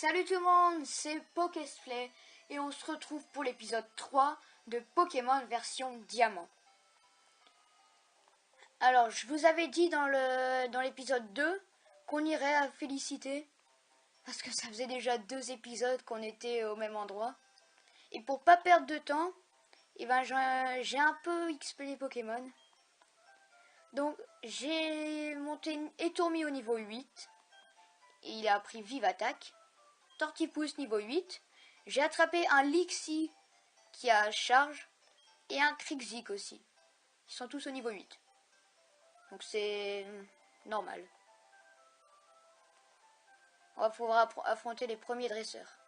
Salut tout le monde, c'est Pokésplay et on se retrouve pour l'épisode 3 de Pokémon version Diamant. Alors, je vous avais dit dans l'épisode 2 qu'on irait à Félicité parce que ça faisait déjà 2 épisodes qu'on était au même endroit. Et pour pas perdre de temps, j'ai un peu XP les Pokémon. Donc, j'ai monté Etourmi au niveau 8 et il a appris Vive Attaque. Tortipousse niveau 8. J'ai attrapé un Lixie qui a charge et un Krixik aussi. Ils sont tous au niveau 8. Donc c'est normal. On va pouvoir affronter les premiers dresseurs.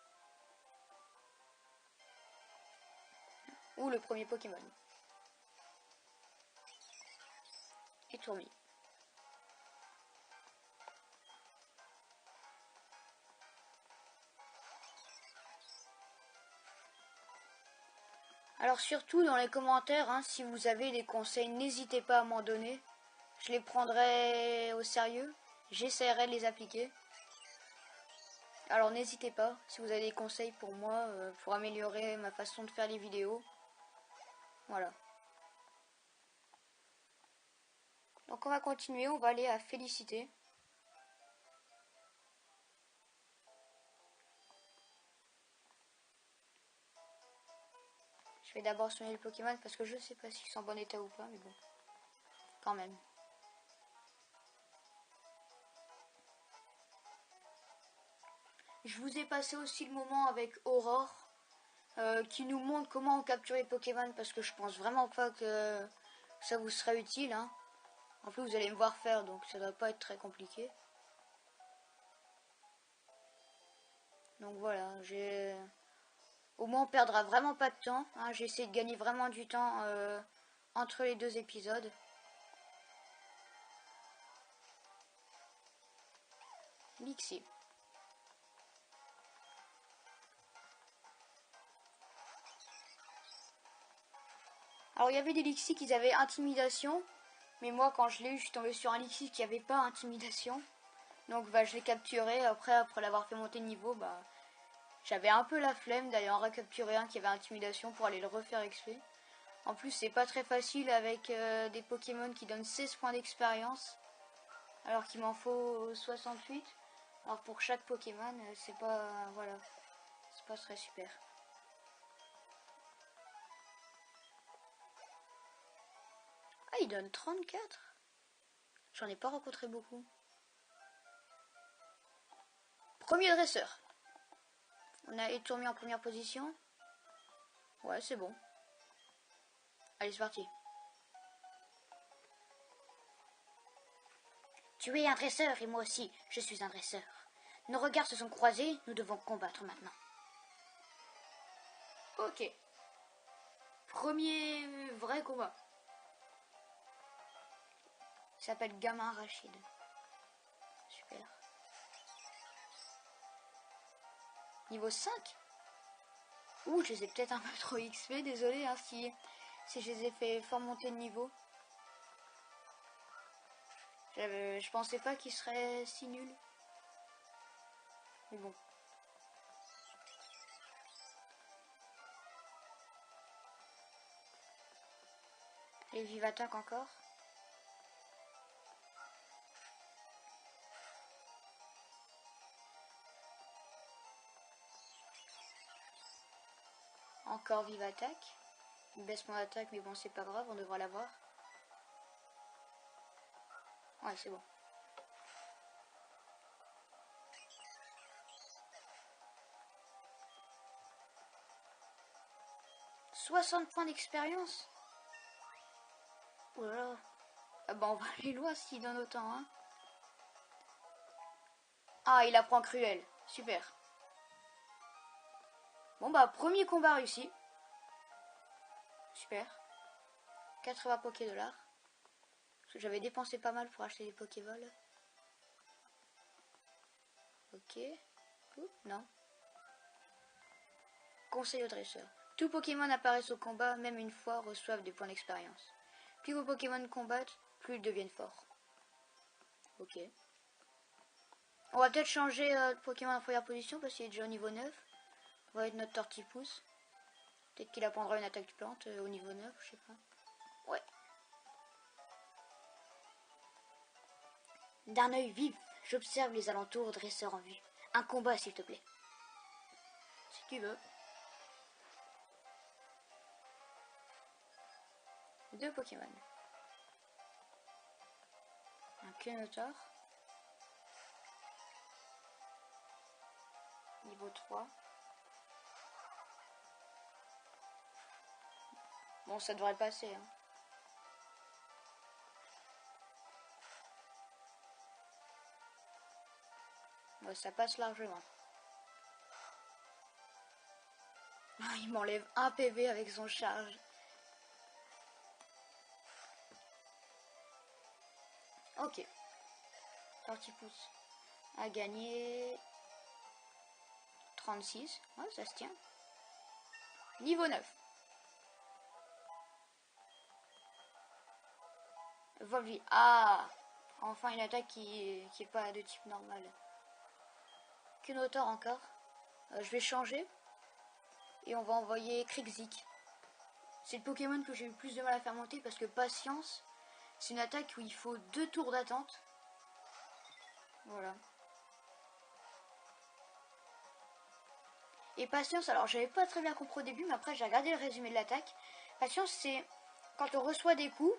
Ou le premier Pokémon. Et Tourmi. Alors surtout dans les commentaires, si vous avez des conseils, n'hésitez pas à m'en donner. Je les prendrai au sérieux. J'essaierai de les appliquer. Alors n'hésitez pas, si vous avez des conseils pour moi, pour améliorer ma façon de faire les vidéos. Voilà. Donc on va continuer, on va aller à Félicité. Je vais d'abord soigner le Pokémon parce que je sais pas s'ils sont en bon état ou pas, mais bon, quand même. Je vous ai passé aussi le moment avec Aurore, qui nous montre comment on capture les Pokémon parce que je pense vraiment pas que ça vous sera utile. En plus, vous allez me voir faire, donc ça doit pas être très compliqué. Donc voilà, au moins on perdra vraiment pas de temps. J'ai essayé de gagner vraiment du temps entre les 2 épisodes. Lixie. Alors il y avait des Lixie qui avaient intimidation, mais moi quand je l'ai eu, je suis tombée sur un Lixie qui avait pas intimidation. Donc je l'ai capturé, après l'avoir fait monter de niveau, j'avais un peu la flemme d'aller en recapturer un qui avait intimidation pour aller le refaire XP. En plus c'est pas très facile avec des Pokémon qui donnent 16 points d'expérience, alors qu'il m'en faut 68. Alors pour chaque Pokémon, c'est pas, voilà, c'est pas très super. Ah, il donne 34. J'en ai pas rencontré beaucoup. Premier dresseur. On a Etourmi en première position. Ouais, c'est bon. Allez, c'est parti. Tu es un dresseur et moi aussi, je suis un dresseur. Nos regards se sont croisés, nous devons combattre maintenant. Ok. Premier vrai combat. Il s'appelle Gamin Rachid. Super. Niveau 5. Ouh, je les ai peut-être un peu trop XP, désolé si je les ai fait fort monter de niveau. Je pensais pas qu'ils seraient si nuls. Mais bon. Et Vive Attaque encore. Encore Vive Attaque. Il baisse mon attaque, mais bon, c'est pas grave, on devra l'avoir. Ouais, c'est bon. « 60 points d'expérience. Oh là là. Ah bah on va aller loin s'il donne autant, Ah, il apprend Cruel. Super. Bon premier combat réussi. Super. 80 Pokédollars. Parce que j'avais dépensé pas mal pour acheter des Pokévols. Ok. Non. Conseil au dresseur. Tout Pokémon apparaissent au combat, même une fois, reçoivent des points d'expérience. Plus vos Pokémon combattent, plus ils deviennent forts. Ok. On va peut-être changer de Pokémon en première position parce qu'il est déjà au niveau 9. On va être notre Tortipousse. Peut-être qu'il apprendra une attaque plante au niveau 9, je sais pas. Ouais. D'un œil vif, j'observe les alentours, dresseur en vue. Un combat, s'il te plaît. Si tu veux. 2 Pokémon. Un Kunotor. Niveau 3. Bon, ça devrait passer. Hein. Ouais, ça passe largement. Ah, il m'enlève un PV avec son charge. Ok. Tortipousse a gagné 36. Ouais, ça se tient. Niveau 9. Volvi. Ah, enfin une attaque qui est pas de type normal. Kunotor encore. Je vais changer. Et on va envoyer Krixik. C'est le Pokémon que j'ai eu le plus de mal à faire monter parce que Patience, c'est une attaque où il faut 2 tours d'attente. Voilà. Et Patience, alors j'avais pas très bien compris au début, mais après j'ai regardé le résumé de l'attaque. Patience, c'est quand on reçoit des coups,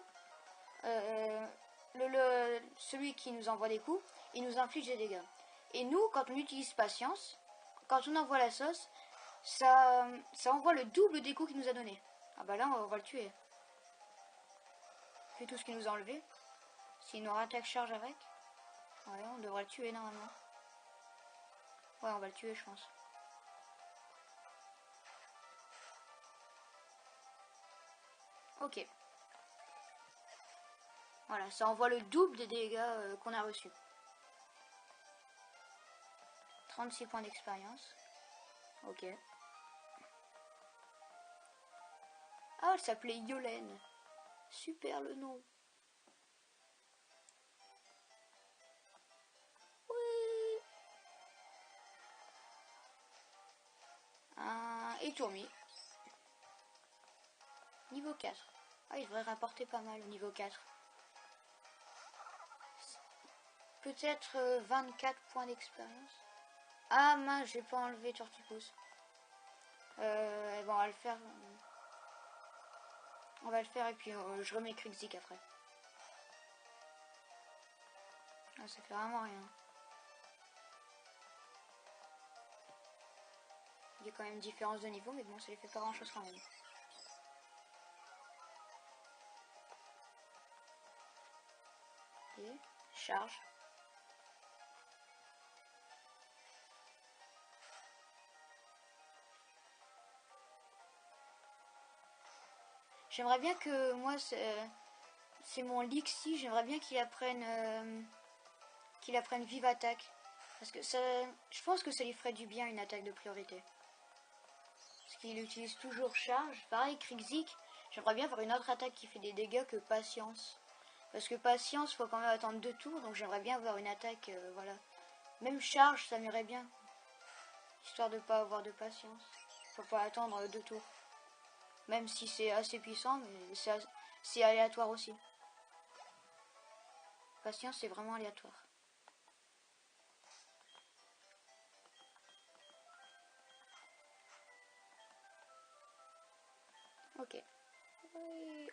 celui qui nous envoie des coups, il nous inflige des dégâts. Et nous, quand on utilise Patience, quand on envoie la sauce, ça envoie le double des coups qu'il nous a donné. Ah bah là, on va le tuer. Vu tout ce qu'il nous a enlevé. S'il nous attaque charge avec, ouais, on devrait le tuer normalement. Ouais, on va le tuer, je pense. Ok. Voilà, ça envoie le double des dégâts qu'on a reçus. 36 points d'expérience. Ok. Ah, elle s'appelait Yolène. Super le nom. Oui. Et Tourmi. Niveau 4. Ah, il devrait rapporter pas mal au niveau 4. Peut-être 24 points d'expérience. Ah mince, j'ai pas enlevé Tortipousse. Bon, on va le faire. On va le faire et puis je remets Krixik après. Ah, ça fait vraiment rien. Il y a quand même une différence de niveau, mais bon, ça les fait pas grand chose quand même. Et charge. J'aimerais bien que moi, c'est mon Lixi, j'aimerais bien qu'il apprenne vive attaque. Parce que ça, je pense que ça lui ferait du bien une attaque de priorité. Parce qu'il utilise toujours charge. Pareil, Krixik, j'aimerais bien avoir une autre attaque qui fait des dégâts que Patience. Parce que Patience, faut quand même attendre 2 tours, donc j'aimerais bien avoir une attaque, voilà. Même charge, ça m'irait bien. Histoire de pas avoir de patience. Faut pas attendre 2 tours. Même si c'est assez puissant, mais c'est aléatoire aussi. Patience, c'est vraiment aléatoire. Ok.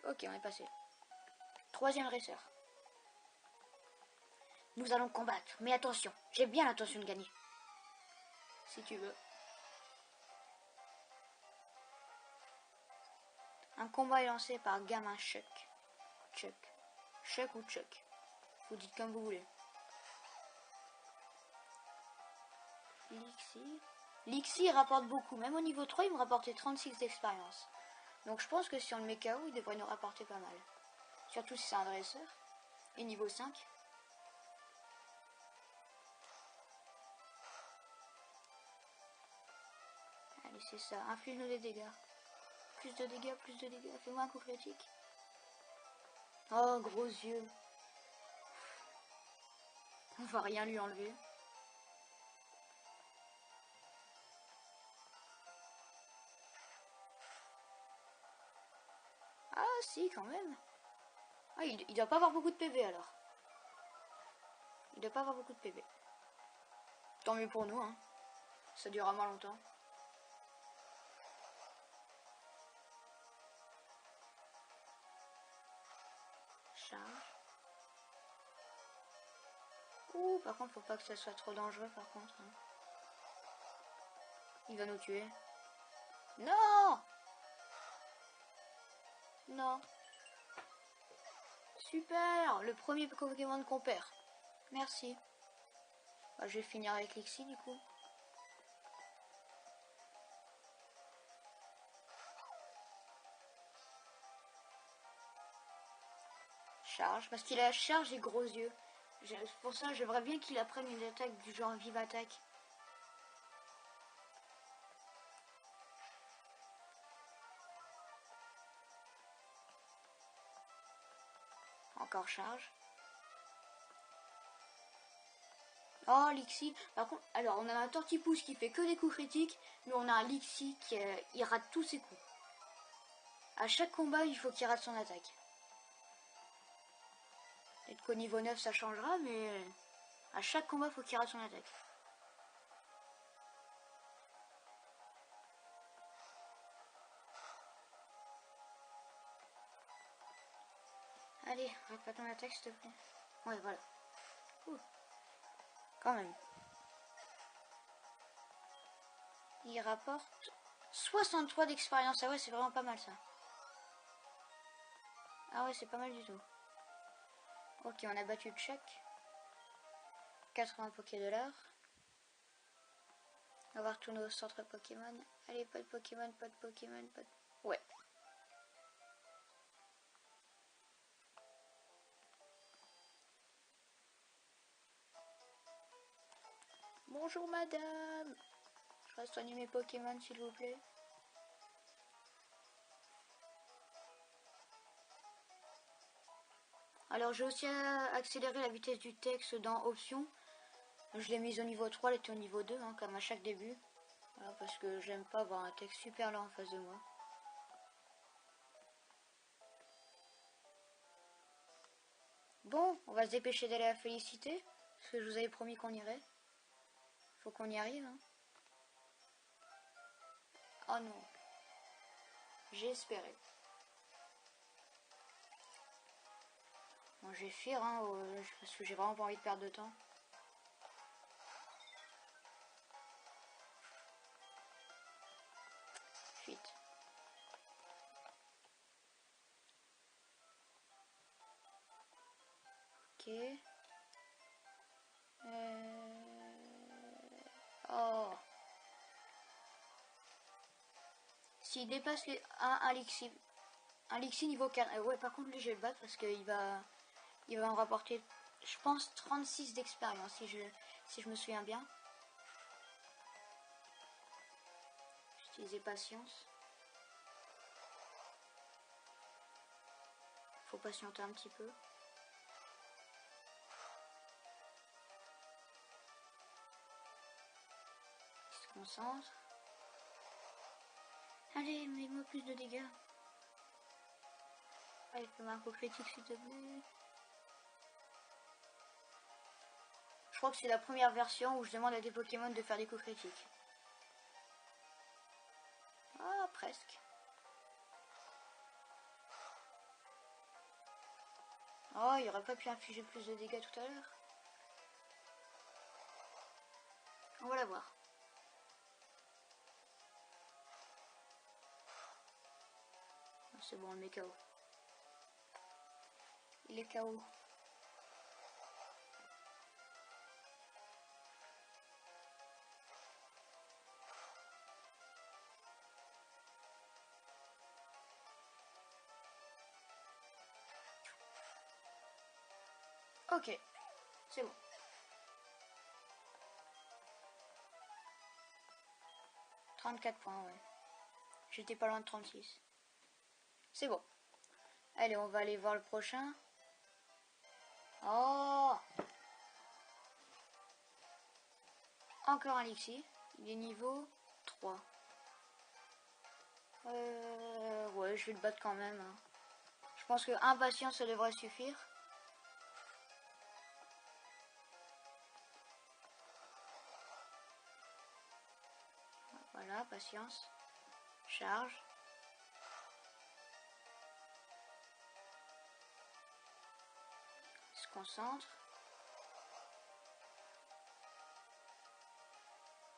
Ok, on est passé. 3e dresseur. Nous allons combattre, mais attention, j'ai bien l'intention de gagner. Si tu veux. Un combat est lancé par Gamin Chuck. Chuck. Chuck ou Chuck. Vous dites comme vous voulez. Lixi. Lixi rapporte beaucoup. Même au niveau 3, il me rapportait 36 d'expérience. Donc je pense que si on le met KO, il devrait nous rapporter pas mal. Surtout si c'est un dresseur. Et niveau 5. Allez, c'est ça. Inflige-nous des dégâts. Plus de dégâts, plus de dégâts. Fais-moi un coup critique. Oh, gros yeux. On va rien lui enlever. si, quand même. Ah, il doit pas avoir beaucoup de PV alors. Il doit pas avoir beaucoup de PV. Tant mieux pour nous, hein. Ça durera moins longtemps. Charge. Ouh, par contre, faut pas que ça soit trop dangereux, par contre. Hein. Il va nous tuer. Non! Non. Super! Le premier Pokémon qu'on perd. Merci. Bah, je vais finir avec Lixie, du coup. Charge, parce qu'il a charge et gros yeux. Pour ça, j'aimerais bien qu'il apprenne une attaque du genre vive attaque. Encore charge. Oh, Lixie. Par contre, alors on a un Tortipousse qui fait que des coups critiques, mais on a un Lixie qui il rate tous ses coups. À chaque combat, il faut qu'il rate son attaque. Peut-être qu'au niveau 9 ça changera, mais à chaque combat, il faut qu'il rate son attaque. Allez, rate pas ton attaque, s'il te plaît. Ouais, voilà. Ouh. Quand même. Il rapporte 63 d'expérience. Ah ouais, c'est vraiment pas mal ça. Ah ouais, c'est pas mal du tout. Ok, on a battu Chuck. 80 $. On va voir tous nos centres Pokémon. Allez, pas de Pokémon, pas de Pokémon, pas de... Ouais. Bonjour madame. Je vais soigner mes Pokémon s'il vous plaît. Alors j'ai aussi accéléré la vitesse du texte dans options. Je l'ai mise au niveau 3, elle était au niveau 2, hein, comme à chaque début. Voilà, parce que j'aime pas avoir un texte super lent en face de moi. Bon, on va se dépêcher d'aller à Félicité, parce que je vous avais promis qu'on irait. Faut qu'on y arrive. Hein. Oh non. J'ai espéré. Bon, je vais fuir, hein, parce que j'ai vraiment pas envie de perdre de temps. Fuite. Ok. Oh. S'il dépasse les un Lixie niveau 4. Ouais, par contre, lui, je vais le battre parce qu'il va me rapporter, je pense, 36 d'expérience si je me souviens bien. J'utilisais patience. Faut patienter un petit peu. Il se concentre. Allez, mets-moi plus de dégâts. Allez, fais-moi un coup critique s'il te plaît. Je crois que c'est la première version où je demande à des Pokémon de faire des coups critiques. Ah, presque. Oh, il aurait pas pu infliger plus de dégâts tout à l'heure. On va la voir. C'est bon, on le met KO. Il est KO. Ok, c'est bon. « 34 points, ouais. J'étais pas loin de 36. C'est bon. Allez, on va aller voir le prochain. Oh! Encore un Lixie. Il est niveau 3. Ouais, je vais le battre quand même. Hein. Je pense que un patient, ça devrait suffire. Voilà, patience. Charge. Se concentre.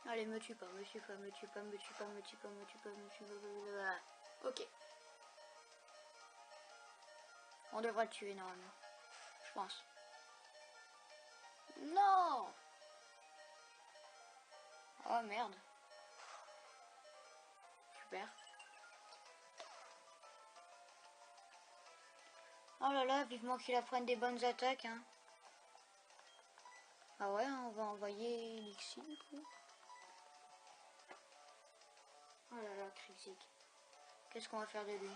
Allez, me tue pas, me tue pas, me tue pas, me tue pas, me tue pas, me tue pas, me tue pas. Ok. On devrait le tuer normalement. Je pense. Non! Oh merde. Super. Oh là là, vivement qu'il apprenne des bonnes attaques, hein. Ah ouais, on va envoyer Lixi du coup. Oh là là, Cryptic. Qu'est-ce qu'on va faire de lui?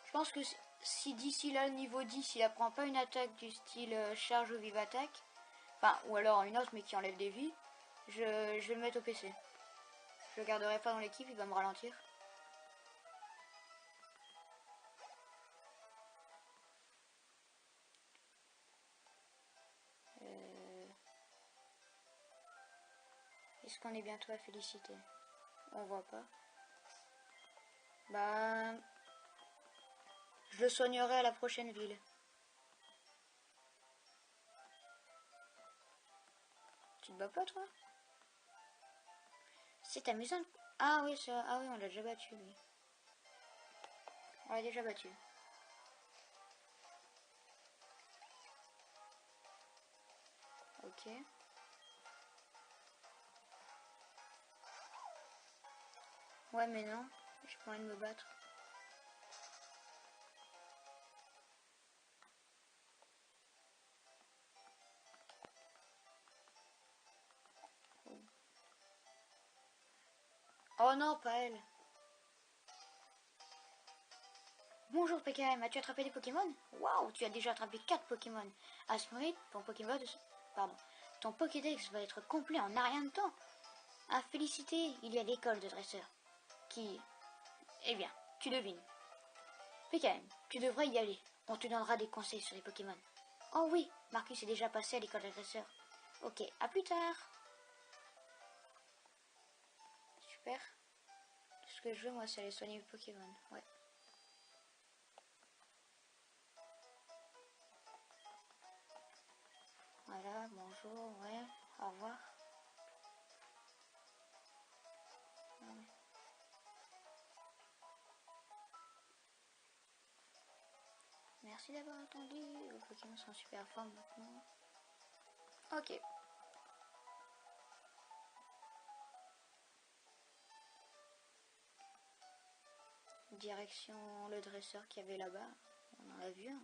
Je pense que si d'ici là, niveau 10, il apprend pas une attaque du style charge ou vive attaque, enfin, ou alors une autre mais qui enlève des vies, je vais le mettre au PC. Je le garderai pas dans l'équipe, il va me ralentir. Est-ce qu'on est bientôt à féliciter? On voit pas. Bah... Je le soignerai à la prochaine ville. Tu te bats pas, toi? C'est amusant. Ah oui, ça... Ah oui, on l'a déjà battu, lui. On l'a déjà battu. Ok. Ouais, mais non. J'ai pas envie de me battre. Oh non, pas elle. Bonjour PKM, as-tu attrapé des Pokémon? Waouh, tu as déjà attrapé 4 Pokémon. À ce moment, ton Pokédex va être complet en un rien de temps. À féliciter, il y a l'école de dresseurs. Qui... Eh bien, tu devines. PKM, tu devrais y aller. On te donnera des conseils sur les Pokémon. Oh oui, Marcus est déjà passé à l'école de dresseurs. Ok, à plus tard. Super. Tout ce que je veux, moi, c'est aller soigner les Pokémon. Ouais. Voilà, bonjour, ouais, au revoir. Ouais. Merci d'avoir attendu, vos Pokémon sont en super forme maintenant. Ok. Direction le dresseur qu'il y avait là-bas, on en a vu un.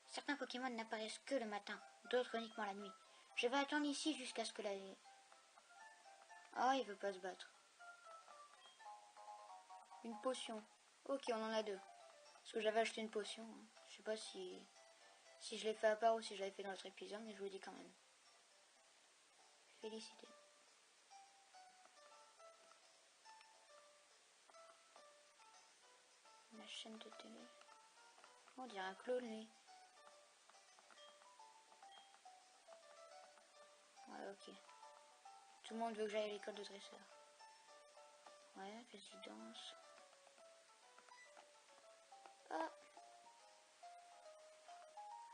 Certains Pokémon n'apparaissent que le matin, d'autres uniquement la nuit. Je vais attendre ici jusqu'à ce que la... Ah, il veut pas se battre. Une potion. Ok, on en a deux. Parce que j'avais acheté une potion. Hein. Je sais pas si je l'ai fait à part ou si je l'avais fait dans l'autre épisode, mais je vous le dis quand même. Félicité. La chaîne de télé. On dirait un clone, lui. Ouais, ok. Tout le monde veut que j'aille à l'école de dresseur. Ouais, résidence. Ah.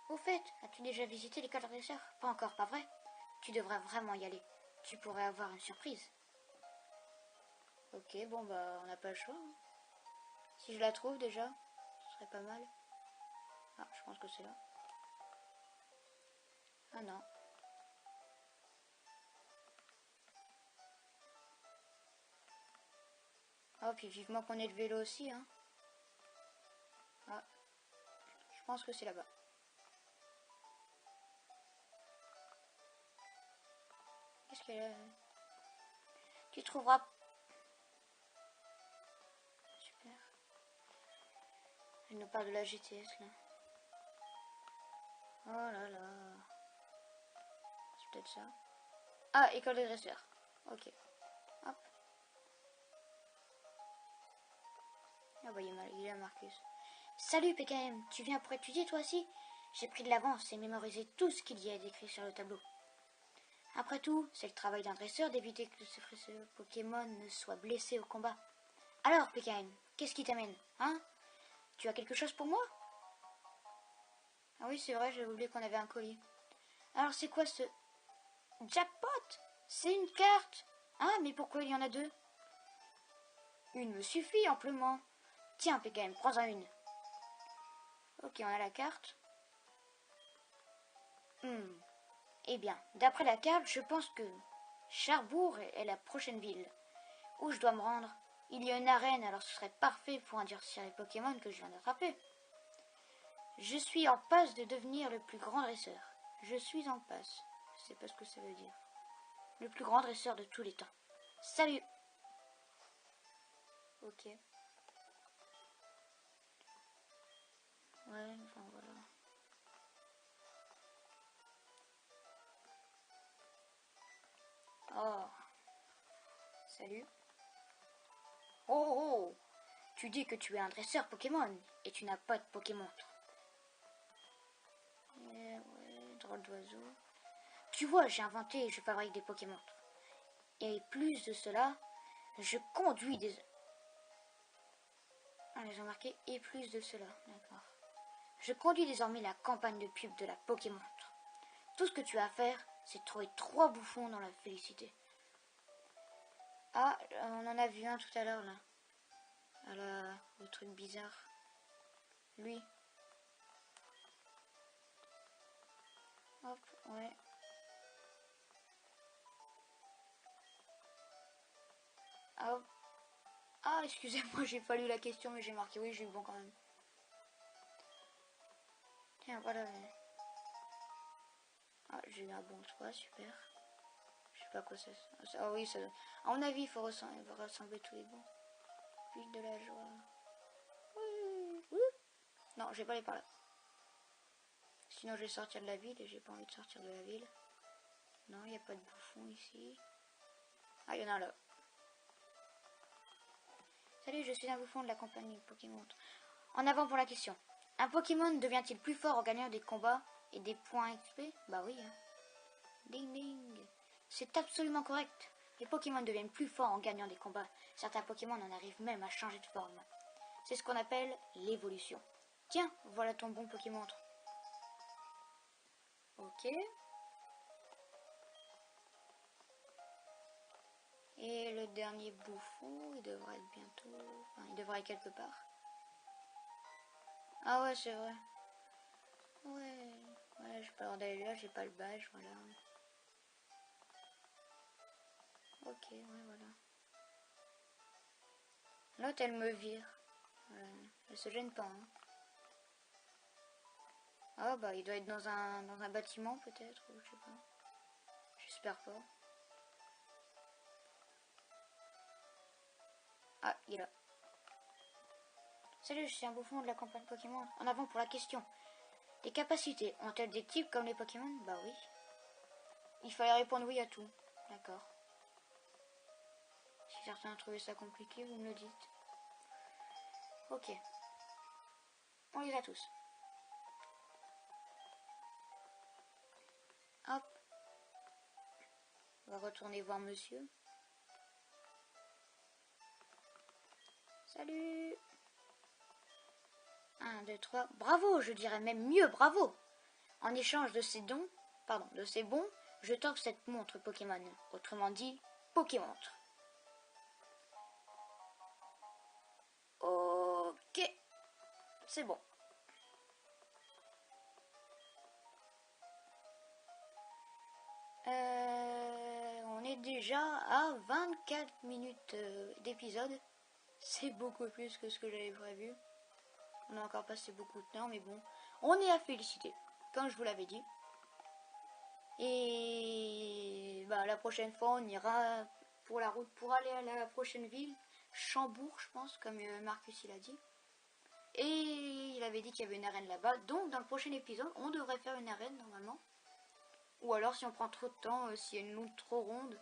Au fait, as-tu déjà visité l'école de dresseur? Pas encore, pas vrai? Tu devrais vraiment y aller. Tu pourrais avoir une surprise. Ok, bon bah on n'a pas le choix. Hein. Si je la trouve déjà, ce serait pas mal. Ah, je pense que c'est là. Ah non. Oh, puis vivement qu'on ait le vélo aussi, hein. Ah, je pense que c'est là-bas. Qu'est-ce qu'elle a? Tu trouveras... Super. Elle nous parle de la GTS, là. Oh là là. C'est peut-être ça. Ah, école de dresseur. Ok. Hop. Ah bah il est là Marcus. Salut PKM, tu viens pour étudier toi aussi? J'ai pris de l'avance et mémorisé tout ce qu'il y a d'écrit sur le tableau. Après tout, c'est le travail d'un dresseur d'éviter que ce précieux Pokémon ne soit blessé au combat. Alors PKM, qu'est-ce qui t'amène, hein? Tu as quelque chose pour moi? Ah oui, c'est vrai, j'avais oublié qu'on avait un colis. Alors c'est quoi ce... Jackpot? C'est une carte. Ah, mais pourquoi il y en a deux? Une me suffit amplement. Tiens, PKM, prends-en une. Ok, on a la carte. Eh bien, d'après la carte, je pense que Charbourg est la prochaine ville où je dois me rendre. Il y a une arène, alors ce serait parfait pour endurcir les Pokémon que je viens d'attraper. Je suis en passe de devenir le plus grand dresseur. Je suis en passe. Je sais pas ce que ça veut dire. Le plus grand dresseur de tous les temps. Salut! Ok. Ouais, enfin voilà. Oh, salut. Oh, oh, oh. Tu dis que tu es un dresseur Pokémon et tu n'as pas de Pokémon. Ouais, drôle d'oiseau. Tu vois, j'ai inventé et je fabrique des Pokémon. Et plus de cela, je conduis des... Ah, j'ai remarqué, et plus de cela, d'accord. Je conduis désormais la campagne de pub de la Pokémon. Tout ce que tu as à faire, c'est de trouver 3 bouffons dans la félicité. Ah, on en a vu un tout à l'heure, là. Ah là, le truc bizarre. Lui. Hop, ouais. Hop. Ah, excusez-moi, j'ai pas lu la question, mais j'ai marqué. Oui, j'ai eu bon quand même. Tiens, voilà. Ah, j'ai eu un bon 3, super. Je sais pas quoi ça... Ah oui, ça... À mon avis, il faut rassembler tous les bons. Ville de la joie. Oui. Non, je vais pas aller par là. Sinon, je vais sortir de la ville et j'ai pas envie de sortir de la ville. Non, il n'y a pas de bouffon ici. Ah, il y en a un là. Salut, je suis un bouffon de la compagnie Pokémon. En avant pour la question. Un Pokémon devient-il plus fort en gagnant des combats et des points XP? Bah oui. Hein. Ding ding. C'est absolument correct. Les Pokémon deviennent plus forts en gagnant des combats. Certains Pokémon en arrivent même à changer de forme. C'est ce qu'on appelle l'évolution. Tiens, voilà ton bon Pokémon. Ok. Et le dernier bouffon, il devrait être bientôt... Enfin, il devrait être quelque part. Ah ouais, c'est vrai. Ouais, j'ai pas l'air d'aller là, j'ai pas le badge, voilà. Ok, ouais, voilà. L'autre, elle me vire. Voilà. Elle se gêne pas, hein. Ah bah, il doit être dans un bâtiment, peut-être, ou je sais pas. J'espère pas. Ah, il est là. Salut, je suis un bouffon de la campagne Pokémon. En avant pour la question. Les capacités ont-elles des types comme les Pokémon? Bah oui. Il fallait répondre oui à tout. D'accord. Si certains ont trouvé ça compliqué, vous me le dites. Ok. On les a tous. Hop. On va retourner voir monsieur. Salut. 1, 2, 3. Bravo, je dirais même mieux, bravo. En échange de ces dons, de ces bons, je t'offre cette montre Pokémon. Autrement dit, Pokémontre. Ok. C'est bon. On est déjà à 24 minutes d'épisode. C'est beaucoup plus que ce que j'avais prévu. On a encore passé beaucoup de temps, mais bon. On est à féliciter, comme je vous l'avais dit. Et bah, la prochaine fois, on ira pour la route pour aller à la prochaine ville. Chambourg, je pense, comme Marcus il a dit. Et il avait dit qu'il y avait une arène là-bas. Donc, dans le prochain épisode, on devrait faire une arène, normalement. Ou alors, si on prend trop de temps, s'il y a une route trop ronde,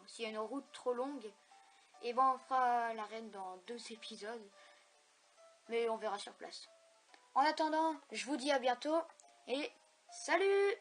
s'il y a une route trop longue, et ben on fera l'arène dans 2 épisodes. mais on verra sur place. En attendant, je vous dis à bientôt et salut!